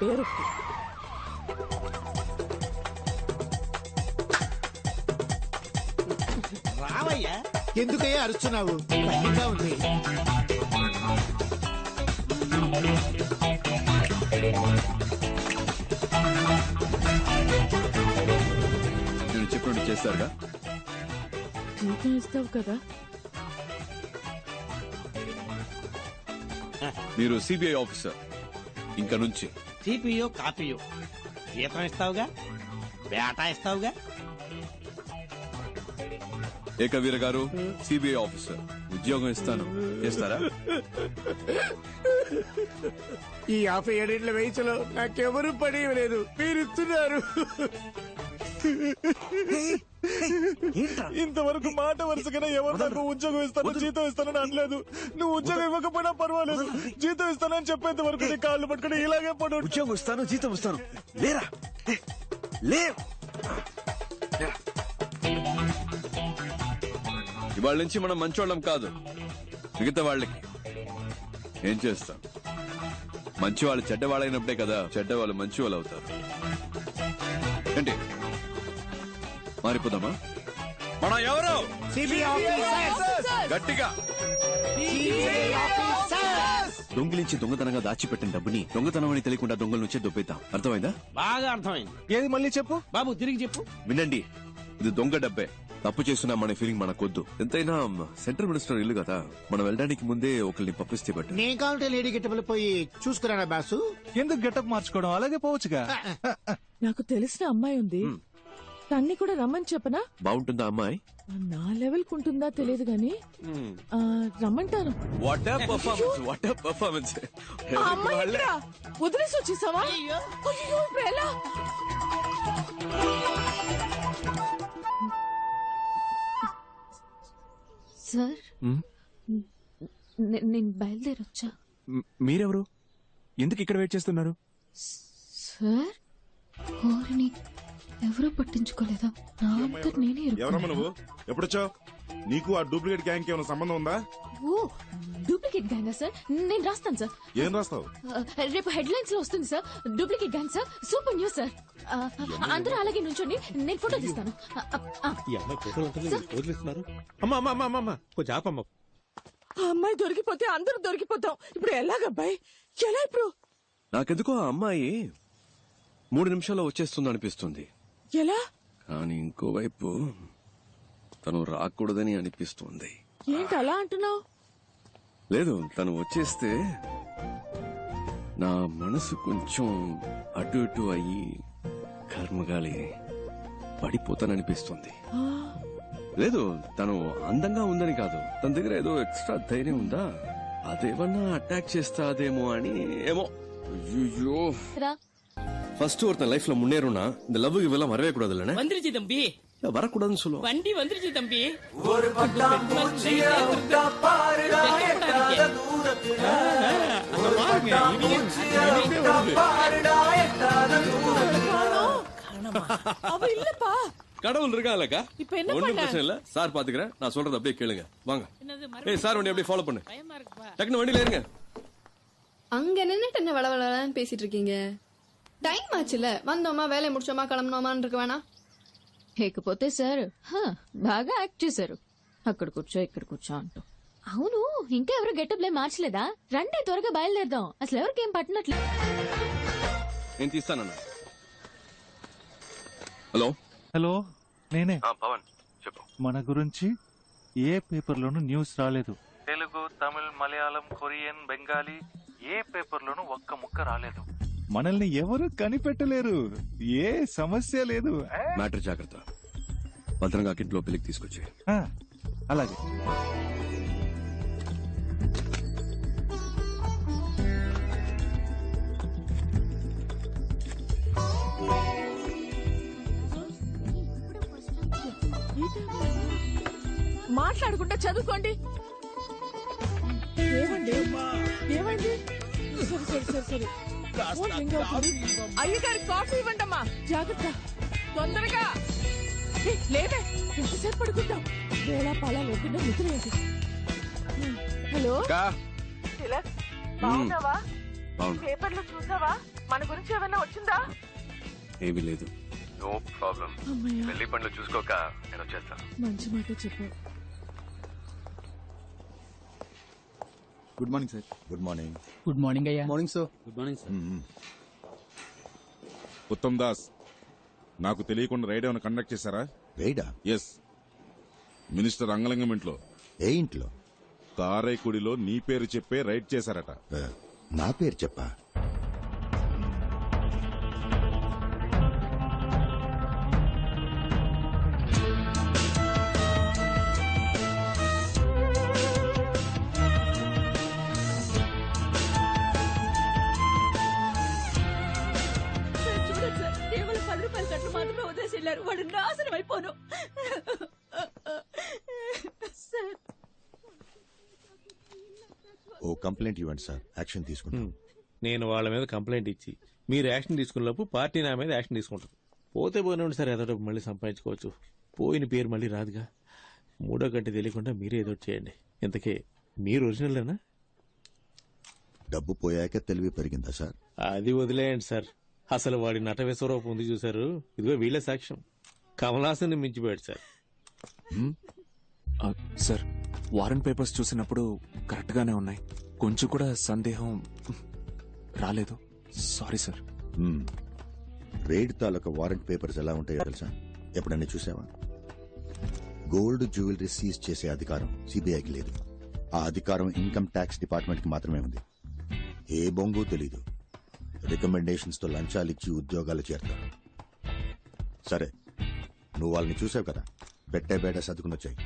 పేరొక్కి. రావయ్యా. ఎందుకయ్యా అరుస్తున్నావు? భయంగా ఉంది. నేను చెప్పినట్టు చేస్తారుగా. జీతం ఇస్తావు కదా? మీరు సిబిఐ ఆఫీసర్. ఇంకా నుంచి సిపియో కాపీయో జీతం ఇస్తావుగా, బేటా ఇస్తావుగా. ఏకవీర గారు సిబిఐ ఆఫీసర్, ఉద్యోగం ఇస్తాను, చేస్తారా? ఈ 57 వయసులో నాకెవరు పని లేదు, మీరు ఇస్తున్నారు. ఇంతవరకు మాట వరుసగానే ఎవరు నాకు ఉద్యోగం ఇస్తాను జీతం ఇస్తానని అనలేదు. నువ్వు ఉద్యోగం ఇవ్వకపోయినా పర్వాలేదు, జీతం ఇస్తానని చెప్పేంత వరకు నీ కాళ్ళు పట్టుకుని ఇలాగే పడు. ఉద్యోగం ఇస్తాను జీతం ఇస్తాను లేరా లే. ఇవాళ నుంచి మనం మంచోళ్ళం కాదు. మిగతా వాళ్ళకి ఏం చేస్తాం? మంచి వాళ్ళు చెడ్డవాళ్ళైనప్పుడే కదా చెడ్డవాళ్ళు మంచి వాళ్ళు అవుతారు. ఏంటి మారిపోదామా? మన ఎవరు? గట్టిగా దొంగిలించి దొంగతనంగా దాచిపెట్టిన డబ్బుని దొంగతనం అని తెలియకుండా దొంగల నుంచే దొబ్బేద్దాం. అర్థమైందా? బాగా అర్థమైంది. ఏది మళ్ళీ చెప్పు బాబు, తిరిగి చెప్పు. వినండి, ఇది దొంగ డబ్బే. తప్పు చేస్తున్నా మన ఫీలింగ్ మనకొద్దు. ఎంతైనా సెంట్రల్ మినిస్టర్ ఇల్లు కదా, మనం వెళ్ళడానికి ముందే ఒకరిని పంపిస్తే బట్టి. నేను కావాలంటే లేడీ గెటబుల్ పోయి చూసుకురానా బాసు? ఎందుకు గెటప్ మార్చుకోవడం, అలాగే పోవచ్చుగా. నాకు తెలిసిన అమ్మాయి ఉంది, తన్ని కూడా రమ్మని చెప్పనా? బాగుంటుందా అమ్మాయి? నా లెవెల్ కుంటుందా తెలియదు గాని రమ్మంటాను. What a performance, what a performance. ఆ అమ్మాయి ఎక్కడా? వదిలేసి వచ్చేసావా? అయ్యో, ఇప్పుడు ఎలా? సార్, నేను బయలుదేరొచ్చా. మీరెవరు? ఎందుకు ఇక్కడ వెయిట్ చేస్తున్నారు? సార్, ఓరిని ఎవరూ పట్టించుకోలేదా? నా అంతటి నేనే ఎవరమ్మా ఇరుక్కున్నాను. నువ్వు? ఎప్పుడొచ్చావు? నీకు ఆ డూప్లికేట్ గ్యాంగ్ ఏమైనా సంబంధం ఉందా? ఓ, డూప్లికేట్ గ్యాంగా సార్? నేను రాస్తాను సార్. ఏం రాస్తావు? రేపు హెడ్లైన్స్ లో వస్తుంది sir. Duplicate gang sir, super news sir. అందరూ అలాగే నుంచోండి, నేను ఫోటో తీస్తాను. అమ్మా అమ్మా అమ్మా అమ్మా, కొంచెం ఆపమ్మా. ఆ అమ్మాయి దొరికిపోతే అందరూ దొరికిపోతాం. ఇప్పుడు ఎలాగబ్బాయి? ఎలా ఇప్పుడు? నాకెందుకో ఆ అమ్మాయి 3 నిమిషాల్లో వచ్చేస్తుంది అనిపిస్తుంది. ఎలా? కానీ ఇంకోవైపు తను రాకూడదని అనిపిస్తుంది. ఏంటి అలా అంటున్నావు? లేదు, తను వచ్చేస్తే నా మనసు కొంచెం అటు ఇటు అయ్యి కర్మగాలి పడిపోతాననిపిస్తుంది. లేదు, తను అందంగా ఉందని కాదు, తన దగ్గర ఏదో ఎక్స్ట్రా ధైర్యం ఉందా, అదేమన్నా అటాక్ చేస్తాదేమో అని. ఏమో. ஐயோ, ஃபர்ஸ்ட் ஒருத்தன் லைஃப்ல முன்னேறும்னா இந்த லவ் இவெல்லாம் வரவே கூடாது இல்லனே. வந்துருச்சு தம்பி, வரக்கூடாதுன்னு சொல்லுவோம். வண்டி வந்துருச்சு தம்பி. ஒரு பட்டாம் பூச்சியா உண்டா பாருடா எட்டாத தூரத்துல. ஒரு பட்டாம் பூச்சியா உண்டா பாருடா எட்டாத தூரத்துல. அவ இல்லப்பா. கடவுள் இருக்காலக்கா, இப்ப என்ன ஒண்ணும் பண்ண? பிரச்சனை இல்ல. சார் பாத்துக்கிறேன், நான் சொல்றது அப்படியே கேளுங்க. வாங்க. என்னது ஏய் சார், வண்டி அப்படியே ஃபாலோ பண்ணு. பயமா இருக்குப்பா. டக்குனு வண்டியில ஏறுங்க. அங்க நின்னுட்டு என்ன வளவளன்னு பேசிட்டு இருக்கீங்க? టైం ఆச்சுல, వందోమా వేలే ముడిచోమా కళంనోమా అని ఇరుకు వేణా. లేకపోతే సార్ బాగా యాక్ట్ చేశారు. అక్కడ కూర్చో ఇక్కడ కూర్చో అంటూ. అవును, ఇంకా ఎవరు గెటప్లే మార్చలేదా? రండి త్వరగా బయలుదేరదాం. అసలు ఎవరికేం పట్టినట్లు. నేను తీస్తానన్నా. హలో హలో, నేనే పవన్ చెప్పు. మన గురించి ఏ పేపర్లోనూ న్యూస్ రాలేదు. తెలుగు, తమిళ్, మలయాళం, కొరియన్, బెంగాలీ ఏ పేపర్లోనూ ఒక్క ముక్క రాలేదు. మనల్ని ఎవరు కనిపెట్టలేరు. ఏ సమస్య లేదు. మ్యాటర్ జాగ్రత్త. భద్రంగా ఇంట్లో పెళ్లికి తీసుకొచ్చి. అలాగే. మాట్లాడుకుంటే చదువుకోండి. ఏమండి? ఏమైంది? సరే అయ్యగారి కాఫీ ఇవ్వండమ్మా. జాగ్రత్త, తొందరగా. లేదే, ఎంతసేపు పడుకుంటాం? వేళ పాలా లేకుండా నిద్ర ఏంటి? హలో, బాగున్నావా? పేపర్లో చూసావా? మన గురించి ఏమైనా వచ్చిందా? ఏమీ లేదు. No problem. అమ్మయ్య, పెళ్లి పనులు చూసుకోక నేను వచ్చేస్తాను. మంచి మాట చెప్పు. Good morning sir. Good morning. Good morning అయ్యా. Morning sir. Good morning sir. Uttam Das, నాకు తెలియకుండా రైడ్ ఏమైనా కండక్ట్ చేశారా? రైడా? ఎస్, మినిస్టర్ అంగలింగం ఇంట్లో ఏ ఇంట్లో? కారైకుడిలో నీ పేరు చెప్పే రైడ్ చేశారట. నా పేరు చెప్పా? చూడండి సార్, కేవలం 10 రూపాయల కట్లు మాత్రమే వదిలేసి వెళ్ళారు. వాడు నాశనం అయిపోను. సార్, ఓ కంప్లైంట్ ఇవ్వండి సార్, యాక్షన్ తీసుకుంటాం. నేను వాళ్ళ మీద కంప్లైంట్ ఇచ్చి మీరు యాక్షన్ తీసుకున్నప్పుడు పార్టీ నా మీద యాక్షన్ తీసుకుంటారు. పోతే పోయినండి సార్, ఏదో మళ్ళీ సంపాదించుకోవచ్చు. పోయిన పేరు మళ్ళీ రాదుగా. 3వ గంట తెలియకుండా మీరే ఏదో చేయండి. ఇంతకే మీరు ఒరిజినల్లేనా? డబ్బు పోయాక తెలివి పెరిగిందా సార్? అది వదిలేయండి సార్. అసలు వాడి నట విశ్వరూపం ఉంది చూసారు, ఇదిగో వీళ్ళ సాక్ష్యం. కమలాసన్ మించిపోయాడు సార్. సార్, వారెంట్ పేపర్స్ చూసినప్పుడు కరెక్ట్ గానే ఉన్నాయి. కొంచెం కూడా సందేహం రాలేదు. Sorry sir. రైడ్ తాలూకా వారెంట్ పేపర్స్ ఎలా ఉంటాయో తెలుసా? ఎప్పుడన్నా చూసావా? గోల్డ్ జ్యువెలరీ సీజ్ చేసే అధికారం సిబిఐకి లేదు. ఆ అధికారం ఇన్కమ్ ట్యాక్స్ డిపార్ట్మెంట్ కి మాత్రమే ఉంది. ఏ బొంగు తెలీదు. రికమెండేషన్స్ తో లంచాలిచ్చి ఉద్యోగాలు చేరతారు. సరే, నువ్వు వాళ్ళని చూసావు కదా, పెట్టే బేట సర్దుకునొచ్చాయి.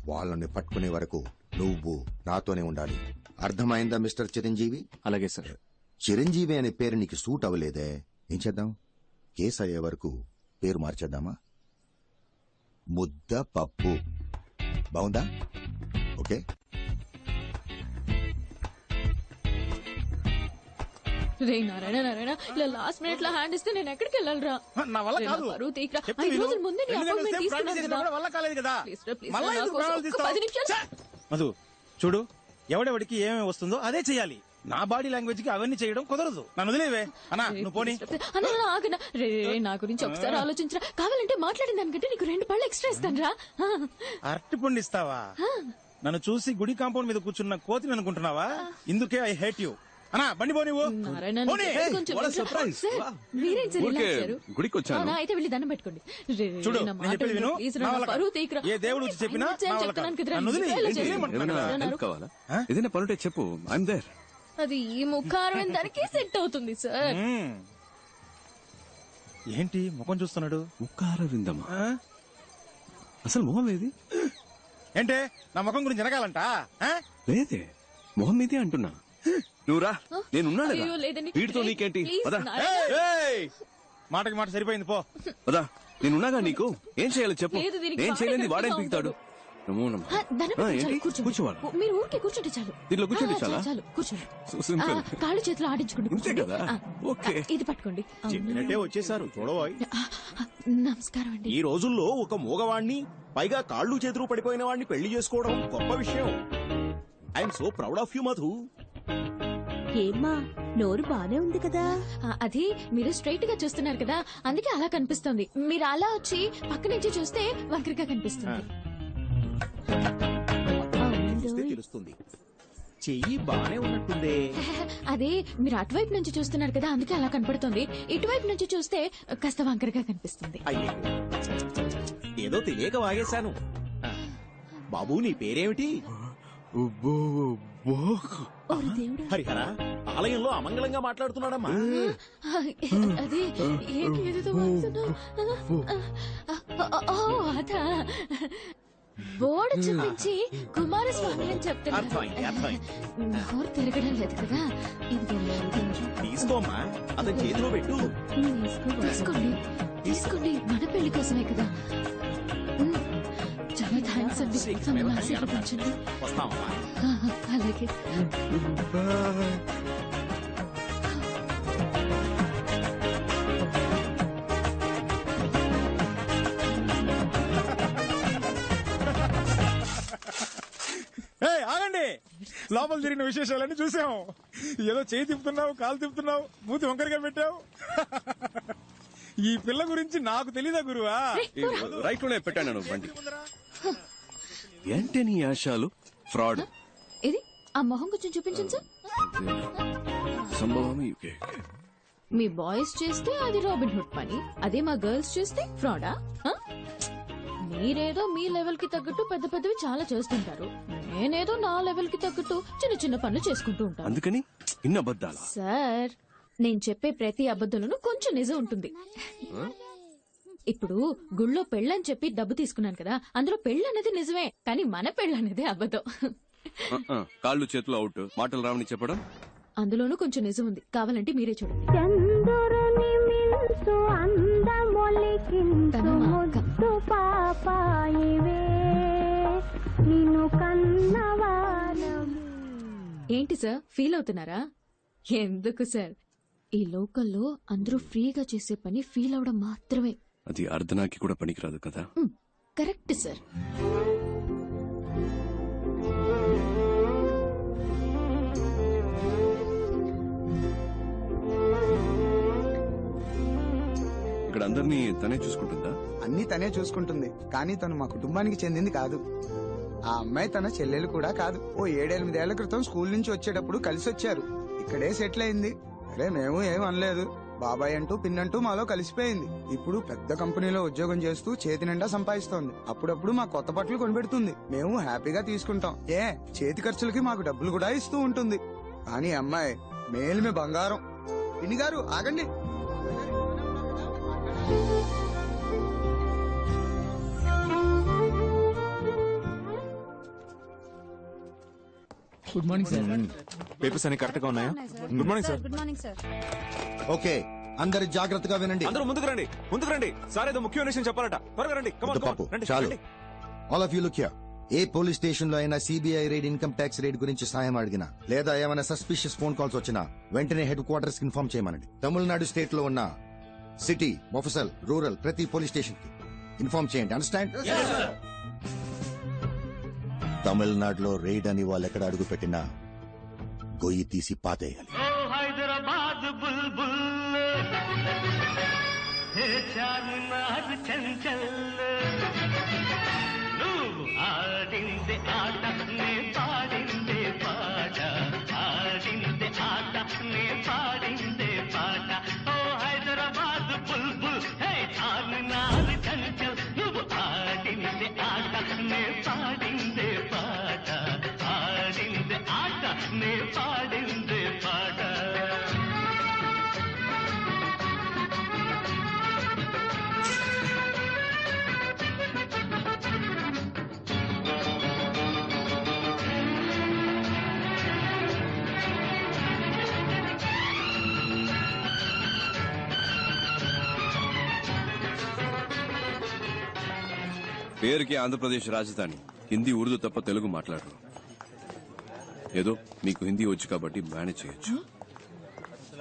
వాళ్ళని పట్టుకునే వరకు నువ్వు నాతోనే ఉండాలి. అర్థమైందా మిస్టర్ చిరంజీవి? అలాగే సార్. చిరంజీవి అనే పేరు నీకు సూట్ అవ్వలేదే, ఏం చేద్దాం? కేసు అయ్యే వరకు పేరు మార్చేద్దామా? ముద్ద పప్పు. బాగుందా? ఓకే. రే నారాయణ నారాయణ, ఇలా లాస్ట్ మినిట్ లో హ్యాండ్ ఇస్తే నేను ఎక్కడికి వెళ్ళాలరా? నా వల్ల రే, నా కాదు. పరువు తీయకురా. చెప్తే 5 విను. రోజుల ముందే నీ 2 గంటల అపాయింట్మెంట్ సేపు ప్రాక్టీస్ తీసుకున్నాను చేసినా కదా. కూడా వల్ల కాలేదు కదా. ప్లీజ్ రా, ప్లీజ్ మళ్ళా రా, నా ఎందుకు కోసం ప్రాణాలు ఒక్క తీస్తావు? 10 నిమిషాలు. మధు చూడు, ఎవడెవడికి ఏమేమి వస్తుందో అదే చెయ్యాలి. నా బాడీ లాంగ్వేజ్ కి అవన్నీ చేయడం కుదరదు. నన్ను వదిలేవే అన్నా, నువ్వు పోనీ. అన్న ఆగనా. రే రే, నా గురించి ఒకసారి ఆలోచించరా. కావాలంటే మాట్లాడిన దానికంటే నీకు 2 పళ్ళు ఎక్స్ట్రా ఇస్తాను రా. అరటి పండు ఇస్తావా? నన్ను చూసి గుడి కాంపౌండ్ మీద కూర్చున్న కోతిని అనుకుంటున్నావా? ఇందుకే ఐ హేట్ యూ. అన్నా బండి పో నువ్వు. నారాయణ, పోనీ. కొంచెం what a వింటరా? surprise. Sir, Wow. మీరేం సార్ ఇలా ఊరికే వచ్చారు? గుడికి వచ్చాను. అవునా, అయితే వెళ్ళి దండం పెట్టుకోండి. రే, రే, చూడు, నా నేను మాట చెప్పేది విను. విను. ప్లీజ్ రా, నా నా వల్ల పరువు కాదు. తీయకురా. ఏ దేవుడు వచ్చి చెప్పినా ఆయన వచ్చాయని నా వల్ల చెప్తున్నాను కాదు. కదరా, నన్ను వదిలేయ్. ఇలా ఏంటి? చేయండి. ఏమంటున్నాడు ఏమైనా కదా? హెల్ప్ కావాలా? ఏదైనా పనుంటే చెప్పు, ఐఎమ్ దేర్. అది ఈ ముఖారం దానికి సెట్ అవుతుంది సార్. ఏంటి ముఖం చూస్తున్నాడు? ముఖార విందమా? ఆ? అసలు మొహం ఏది? ఏంటే నా ముఖం గురించి వినగాలంట? లేదే, మొహం మీదే అంటున్నా. నువ్వు రా, నేనున్నాను అయ్యో, లేదండి. వీటితో నీకేంటి? ప్లీజ్, పదా నారాయణ. మాటకి మాట సరిపోయింది పో. పదా, నేనున్నాగా నీకు. ఏం చేయాలి చెప్పు. లేదు, దీనికి నేను చేయలేని బాగా వాడేం గట్టిగా పీకుతాడు? నమో నమః. దండం పెట్టండి, ఏంటి? చాలు, కూర్చోండి. కూర్చోవాలా? మీరు ఊరికే కూర్చుంటే చాలు. దీంట్లో కూర్చుంటే ఆ, చాలా? చాలు కూర్చోండి. So simple. కాళ్ళు చేతులు ఆడించుకోండి. ఇంతే కూర్చోండి. కదా? ఓకే. ఇది పట్టుకోండి. చెప్పినట్టే వచ్చేసారు చూడబోయ్. నమస్కారం అండి. ఈ రోజుల్లో ఒక మూగవాణ్ణి, పైగా కాళ్ళు చేతులు పడిపోయిన వాడిని పెళ్లి చేసుకోవడం గొప్ప విషయం. I'm so proud of you Madhu. ఏమ్మా, నోరు బానే ఉంది కదా? అది మీరు స్ట్రైట్ గా చూస్తున్నారు కదా, అందుకే అలా కనిపిస్తుంది. మీరు అలా వచ్చి పక్క నుంచి చూస్తే వంకరగా కనిపిస్తుంది. చూస్తే తెలుస్తుంది. చెయ్యి బానే ఉన్నట్టుందే. అదే మీరు అటువైపు నుంచి చూస్తున్నారు కదా, అందుకే అలా కనపడుతుంది. ఇటువైపు నుంచి చూస్తే కాస్త వంకరగా కనిపిస్తుంది. అయ్యో, ఏదో తెలియక వాగేశాను. బాబు నీ పేరేమిటి? ఓరి దేవుడా. హరిహర, ఆలయంలో అమంగళంగా మాట్లాడుతున్నాడమ్మా. అదే ఏంటి ఏదేదో వాగుతున్నావు? ఓ, అదా బోర్డు చూపించి కుమారస్వామి అని చెప్తున్నారు. అర్థమైంది, అర్థమైంది. నోరు తిరగడం లేదు కదా. తీసుకోమ్మా, అతని చేతిలో పెట్టు. తీసుకోండి తీసుకోండి, మన పెళ్లి కోసమే కదా. చాలా థ్యాంక్స్ అండి. మమ్మల్ని ఆశీర్వదించండి. వస్తామమ్మా. అలాగే. ఆగండి, లోపల జరిగిన విశేషాలన్నీ చూసాం. ఏదో చేయి తిప్పుతున్నావు, కాలు తిప్పుతున్నావు, మూతి వంకరగా పెట్టావు. ఈ పిల్ల గురించి నాకు తెలీదా గురువా? రైట్ లోనే పెట్టాను బండి. ఏంటి నీ ఆశాలు? ఫ్రాడ్ ఇది ఆ మొహం కొంచెం చూపించండి సార్. సంభవం. మీ బాయ్స్ చేస్తే అది రాబిన్ హుడ్ పని, అదే మా గర్ల్స్ చేస్తే ఫ్రాడా? మీరేదో మీ లెవెల్ కి తగ్గట్టు పెద్ద పెద్దవి చాలా చేస్తుంటారు, నేనేదో నా లెవెల్ కి తగ్గట్టు చిన్న చిన్న పనులు చేసుకుంటూ ఉంటాను. అందుకని ఇన్న అబద్ధాలా? సార్, నేను చెప్పే ప్రతి అబద్ధంలోనూ కొంచెం నిజం ఉంటుంది. ఇప్పుడు గుళ్ళో పెళ్ళని చెప్పి డబ్బు తీసుకున్నాను కదా, అందులో పెళ్ళి అనేది నిజమే, కానీ మన పెళ్ళి అనేది అబద్ధం. కాళ్ళు చేతులు అవుట్, మాటలు రావని చెప్పడం అందులోనూ కొంచెం నిజం ఉంది, కావాలంటే మీరే చూడండి. తను మా అక్క. ఏంటి సార్, ఫీల్ అవుతున్నారా? ఎందుకు సార్, ఈ లోకల్లో అందరూ ఫ్రీగా చేసే పని ఫీల్ అవడం మాత్రమే. అది అర్ధనాకి కూడా పనికిరాదు కదా. Correct sir. ఇక్కడ అందరినీ తనే చూసుకుంటుందా? అన్ని తనే చూసుకుంటుంది, కానీ తను మా కుటుంబానికి చెందింది కాదు. ఆ అమ్మాయి తన చెల్లెలు కూడా కాదు. ఓ 7-8 క్రితం స్కూల్ నుంచి వచ్చేటప్పుడు కలిసి వచ్చారు. ఇక్కడే సెటిల్ అయింది. అరే మేము ఏం అనలేదు. బాబాయ్ అంటూ పిన్నంటూ మాలో కలిసిపోయింది. ఇప్పుడు పెద్ద కంపెనీలో ఉద్యోగం చేస్తూ చేతి నిండా సంపాదిస్తోంది. అప్పుడప్పుడు మా కొత్త బట్టలు కొనిపెడుతుంది, మేము హ్యాపీగా తీసుకుంటాం. చేతి ఖర్చులకి మాకు డబ్బులు కూడా ఇస్తూ ఉంటుంది. కానీ అమ్మాయి మేలుమే బంగారం. పిన్ని గారు ఆగండి. Good morning sir. పేపర్స్ అన్ని కరెక్ట్ గా ఉన్నాయా? Good morning sir. Good morning sir. Okay, అందరు జాగ్రత్తగా వినండి. అందరూ ముందుకు రండి. సార్ ఏదో ముఖ్యమైన విషయం చెప్పాలట. త్వరగా రండి. పాపు చాలు. All of you look here. A police station లో అయినా CBI raid, income tax raid గురించి సాయం అడిగినా, లేదా ఏమైనా సస్పిషియస్ ఫోన్ కాల్స్ వచ్చినా వెంటనే హెడ్ క్వార్టర్స్ కి ఇన్ఫార్మ్ చేయమనండి. తమిళనాడు స్టేట్ లో ఉన్న సిటీ, మొఫసల్, రూరల్ ప్రతి పోలీస్ స్టేషన్ కి ఇన్ఫార్మ్ చేయండి. అండర్స్టాండ్? తమిళనాడులో రైడ్ అని వాళ్ళు ఎక్కడ అడుగు పెట్టినా గొయ్యి తీసి పాతేయాలి. హైదరాబాద్ బుల్బుల్ చార్మినార్ చంచల్, నువ్వు ఆడిందే ఆట నే పాడిందే పాట, ఆడిందే ఆట నే పాడిందే పాట. ఓ హైదరాబాద్ బుల్బుల్ హే చార్మినార్ చంచల్, నువ్వు ఆడిందే ఆట నే పాడిందే పాట, ఆడిందే ఆట నే పాడిందే పాట. పేరుకి ఆంధ్రప్రదేశ్ రాజధాని. హిందీ, ఉర్దూ తప్ప తెలుగు మాట్లాడరు. ఏదో మీకు హిందీ వచ్చు కాబట్టి మేనేజ్ చేయొచ్చు.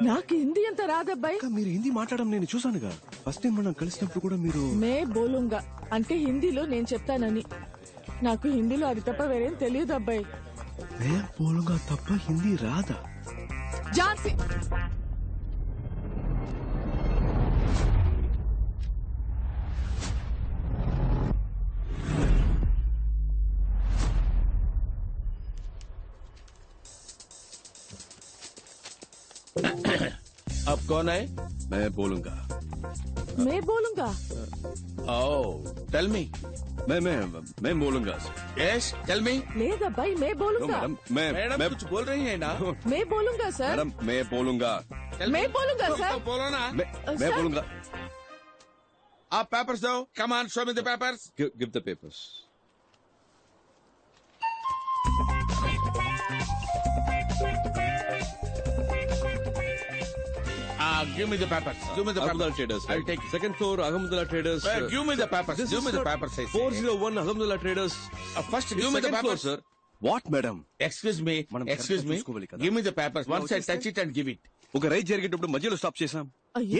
నాకు హిందీ అంత రాదబ్బాయి. మీరు హిందీ మాట్లాడడం నేను చూసానుగా. ఫస్ట్ టైం మనం కలిసినప్పుడు కూడా మీరు మే బోలుంగా అంటే హిందీలో నేను చెప్తానని. నాకు హిందీలో అది తప్ప వేరేం తెలియదు అబ్బాయి. మే బోలుంగా తప్ప హిందీ రాదా? ఝాన్సీ अब कौन है? मैं बोलूंगा. मैं बोलूंगा. Oh, tell me. मैं बोलूंगा. Yes, tell me. లేదబ్బాయి मैं बोलूंगा. मैडम कुछ बोल रही है ना? मैं बोलूंगा सर. मैडम मैं बोलूंगा. मैं बोलूंगा सर. बोलो ना. मैं बोलूंगा. आप पेपर्स दो. Come on, show me the papers. Give the papers. Give me the papers. Give me the Ahmedullah papers. Traders. I'll take it. Second floor, Ahmedullah Traders. Give me the papers. This Give is me the sir, papers. I say. 401 Ahmedullah Traders. First, give me the Second floor, papers. sir. What, madam? Excuse me. మనం Excuse correct గా me. చూసుకోవాలి కదా. Give me the papers. Once I touch it and give it. ఒక ride జరిగేటప్పుడు మధ్యలో stop చేసాం.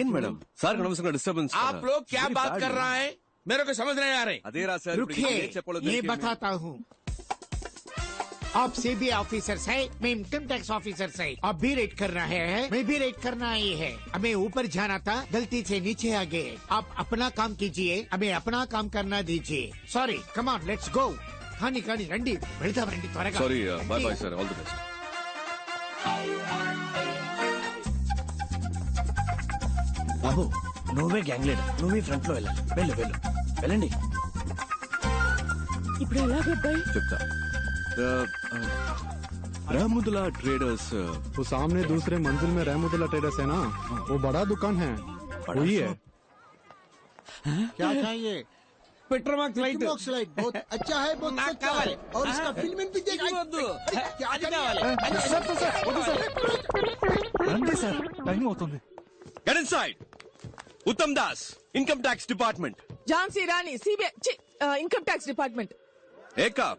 ఏం madam? Sir అనవసరంగా డిస్టర్బెన్స్. आप लोग क्या बात कर रहा है? मेरे को समझ नहीं आ रहे. అదే రా సార్. रुकिए. ये बताता हूँ. आप सीबीआई ऑफिसर्स है, मैं इनकम टैक्स ऑफिसर्स है। आप भी रेड कर रहे हैं, मैं भी रेड करना ही है। हमें ऊपर जाना था, गलती से नीचे आ गए। आप अपना काम कीजिए, हमें अपना काम करना दीजिए। Sorry, come on let's go. కానీ రండి వెళ్తాం రండి త్వరగా. Sorry bye bye sir, all the best. బాబు నువ్వే గ్యాంగ్ లీడర్, నువ్వే ఫ్రంట్ లో వెళ్ళాలి. వెళ్ళండి. ఇప్పుడు ఎలాగబ్బాయి? చెప్తా. रहमुदुल्ला ट्रेडर्स, वो सामने दूसरे मंजिल में रहमुदुल्ला ट्रेडर्स है ना, वो बड़ा दुकान है, वही है. क्या चाहिए? Petromax light. बहुत अच्छा है, बहुत अच्छा है। और इसका फिल्म भी देखा। क्या రండి సార్, టైం అవుతుంది. Get inside. उत्तम दास, इनकम टैक्स डिपार्टमेंट. ఝాన్సీ రాణి, सीबीआई इनकम टैक्स डिपार्टमेंट. एका.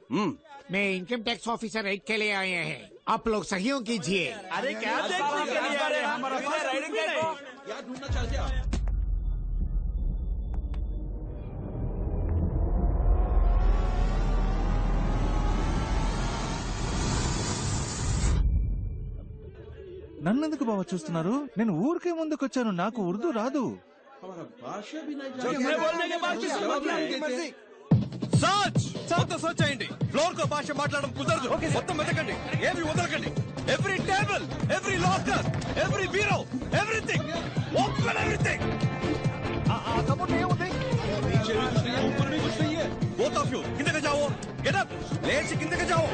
मैं इनकम टैक्स ऑफिसर रेड के लिए आए हैं, आप लोग सहयोग कीजिए. अरे क्या हमारा राइडिंग क्या ढूंढना चाहते हो? నన్నెందుకు బావ చూస్తున్నారు? నేను ఊరికే ముందుకొచ్చాను, నాకు ఉర్దూ రాదు. మొత్తం సర్చ్ చేయండి. ఫ్లోర్ కో భాష మాట్లాడడం కుదరదు. మొత్తం వెతకండి, ఏమి వదలకండి. Every table, every locker, every bureau, everything, open everything. Both of you किंदे जाओ. गेट अप, लेट से किंदे जाओ.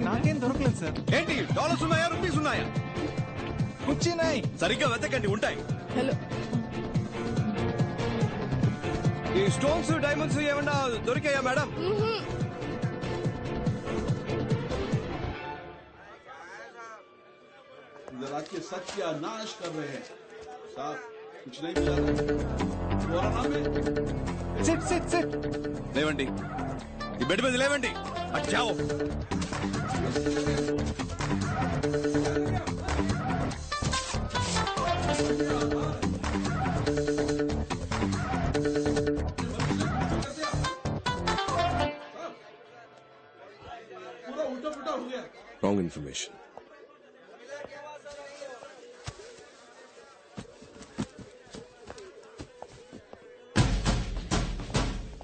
నాకేం దొరకలేదు సార్. ఏంటి డాలర్స్ ఉన్నాయా, రూపీస్ ఉన్నాయా? వచ్చినాయి. సరిగ్గా వెతకండి, ఉంటాయి. హలో, ఈ స్టోన్స్ డైమండ్స్ ఏమన్నా దొరికాయా మేడం? के सत्यानाश कर रहे हैं साहब, कुछ नहीं मिला. तुम्हारा नाम है? సిట్. లేవండి, ఈ బెడ్ మీద లేవండి. అచ్చావు. पूरा उल्टा पुल्टा हो गया. Wrong information.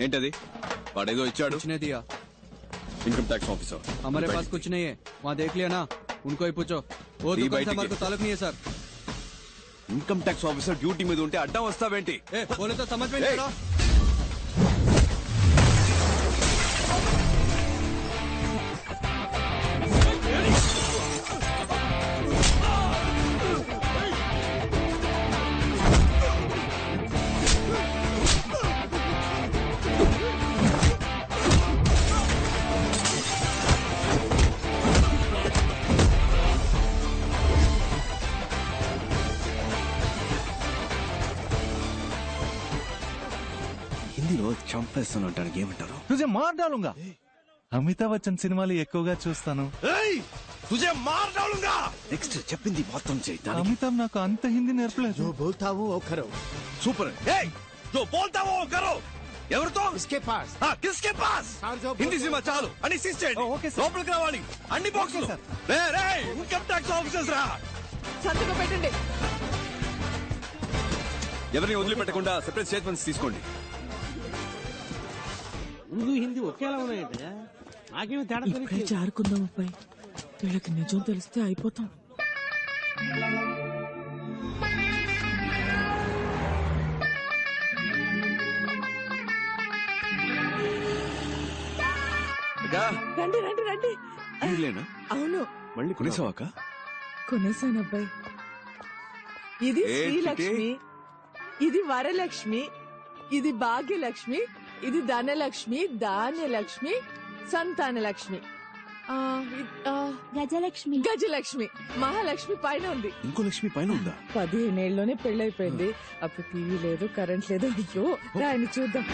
ఏంటది? వాడేదో ఇచ్చాడు. इनकम टैक्स ऑफिसर हमारे पास कुछ नहीं है, वहाँ देख लिया ना, उनको ही पूछो. वो दुकान से हमारे को ताल्लुक नहीं है sir. Income tax officer duty మీద ఉంటే అడ్డం వస్తావేంటి? बोले तो समझ में नहीं आ रहा. హిందీలో చంపేస్తానంటానికి ఏమంటారు? తుజే మార్ డాలుంగా. అమితాబ్ బచ్చన్ సినిమాలు ఎక్కువగా చూస్తాను. తుజే మార్ డాలుంగా. నెక్స్ట్ చెప్పింది మొత్తం చేయి. అమితాబ్ నాకు అంత హిందీ నేర్పలేదు. जो बोलता वो करो. సూపర్. ఏయ్, जो बोलता वो करो. ఎవరితో? इसके पास. కిస్కే పాస్. హిందీ సినిమా చాలు అని సీజ్ చేయండి. లోపలికి రావాలి అన్ని బాక్సులు. ఇన్కమ్ ట్యాక్స్ ఆఫీసర్స్ రా. సంతకం పెట్టండి. ఎవరిని వదిలిపెట్టకుండా సెపరేట్ స్టేట్మెంట్స్ తీసుకోండి. ఉర్దూ హిందీ ఒకేలా ఉన్నాయంటే నాకేమి తేడా ఇప్పుడే జారుకుందాం అబ్బాయి, వీళ్ళకి నిజం తెలిస్తే అయిపోతాం. రండి రండి రండి. వీళ్ళేనా? అవును, మళ్ళీ కొనేసావాక? కొనేసాను అబ్బాయి. ఇది శ్రీలక్ష్మి, ఇది వరలక్ష్మి, ఇది భాగ్యలక్ష్మి, ఇది ధనలక్ష్మి, ధాన్యలక్ష్మి, సంతానలక్ష్మి, గజలక్ష్మి, మహాలక్ష్మి పైన ఉంది. ఇంకో లక్ష్మి పైన ఉందా? 15 ఏళ్ళలోనే పెళ్ళైపోయింది. అప్పుడు టీవీ లేదు, కరెంట్ లేదు. అయ్యో, దాన్ని చూద్దాం.